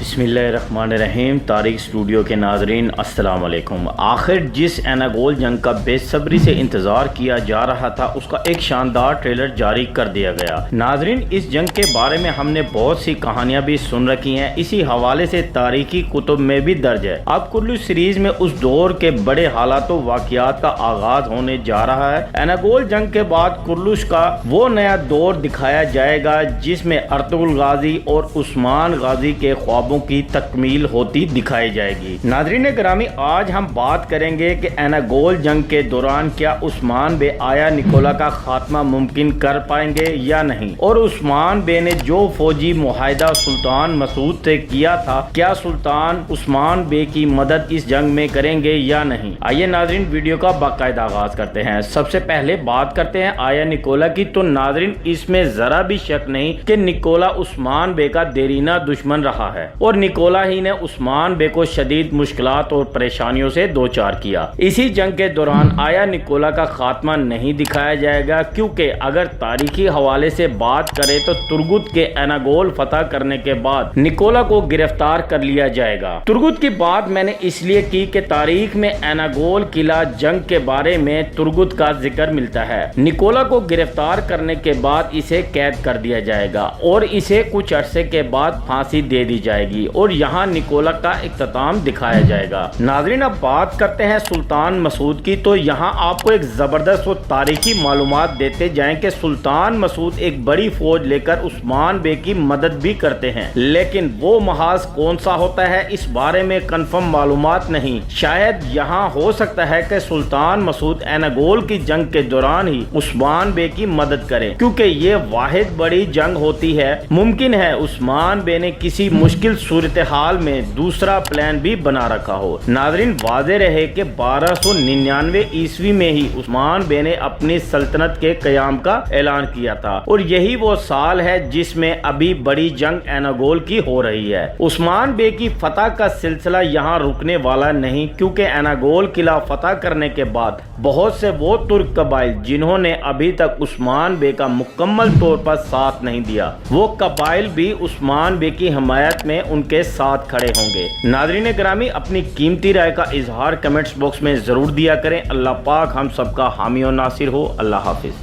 बिस्मिल्लाहिर्रहमानिर्रहीम। तारीख स्टूडियो के नाजरीन अस्सलाम वालेकुम। आखिर जिस एनागोल जंग का बेसब्री से इंतज़ार किया जा रहा था उसका एक शानदार ट्रेलर जारी कर दिया गया। नाजरीन, इस जंग के बारे में हमने बहुत सी कहानियां भी सुन रखी हैं, इसी हवाले से तारीखी कुतुब में भी दर्ज है। अब कुल्लूश सीरीज में उस दौर के बड़े हालात वाक़ियात का आगाज होने जा रहा है। एनागोल जंग के बाद कुल्लूश का वो नया दौर दिखाया जाएगा जिसमें अर्तुगरुल गाजी और उस्मान गाजी के ख्वाबों की तकमील होती दिखाई जाएगी। नाज़रीन गिरामी, आज हम बात करेंगे कि एनागोल जंग के दौरान क्या उस्मान बे आया निकोला का खात्मा मुमकिन कर पाएंगे या नहीं, और उस्मान बे ने जो फौजी मुआहदा सुल्तान मसूद से किया था, क्या सुल्तान उस्मान बे की मदद इस जंग में करेंगे या नहीं। आइए नाज़रीन वीडियो का बाकायदा आगाज करते हैं। सबसे पहले बात करते हैं आया निकोला की। तो नाज़रीन, इसमें जरा भी शक नहीं कि निकोला उस्मान बे का देरीना दुश्मन रहा है और निकोला ही ने उस्मान बे को शदीद मुश्किलात और परेशानियों से दो चार किया। इसी जंग के दौरान आया निकोला का खात्मा नहीं दिखाया जाएगा, क्योंकि अगर तारीखी हवाले से बात करें तो तुर्गुत के एनागोल फतह करने के बाद निकोला को गिरफ्तार कर लिया जाएगा। तुर्गुत की बात मैंने इसलिए की कि तारीख में एनागोल किला जंग के बारे में तुर्गुत का जिक्र मिलता है। निकोला को गिरफ्तार करने के बाद इसे कैद कर दिया जाएगा और इसे कुछ अरसे के बाद फांसी दे दी जाएगी और यहाँ निकोला का इख्तिताम दिखाया जाएगा। नाज़रीन, अब बात करते हैं सुल्तान मसूद की। तो यहाँ आपको एक जबरदस्त और तारीखी मालूमात देते जाएं कि सुल्तान मसूद एक बड़ी फौज लेकर उस्मान बे की मदद भी करते हैं, लेकिन वो महाज कौन सा होता है इस बारे में कंफर्म मालूमात नहीं। शायद यहाँ हो सकता है कि सुल्तान मसूद एनागोल की जंग के दौरान ही उस्मान बे की मदद करें, क्योंकि ये वाहिद बड़ी जंग होती है। मुमकिन है उस्मान बे ने किसी मुश्किल सूरत हाल में दूसरा प्लान भी बना रखा हो। नाज़रीन, वाज़ेह रहे कि 1299 ईस्वी में ही उस्मान बे ने अपनी सल्तनत के क़याम का ऐलान किया था और यही वो साल है जिसमें अभी बड़ी जंग एनागोल की हो रही है। उस्मान बे की फतह का सिलसिला यहाँ रुकने वाला नहीं, क्योंकि एनागोल किला फतह करने के बाद बहुत से वो तुर्क कबाइल जिन्होंने अभी तक उस्मान बे का मुकम्मल तौर पर साथ नहीं दिया, वो कबाइल भी उस्मान बे की हमायत में उनके साथ खड़े होंगे। नाज़रीन गिरामी, अपनी कीमती राय का इजहार कमेंट्स बॉक्स में जरूर दिया करें। अल्लाह पाक हम सबका हामी और नासिर हो। अल्लाह हाफिज।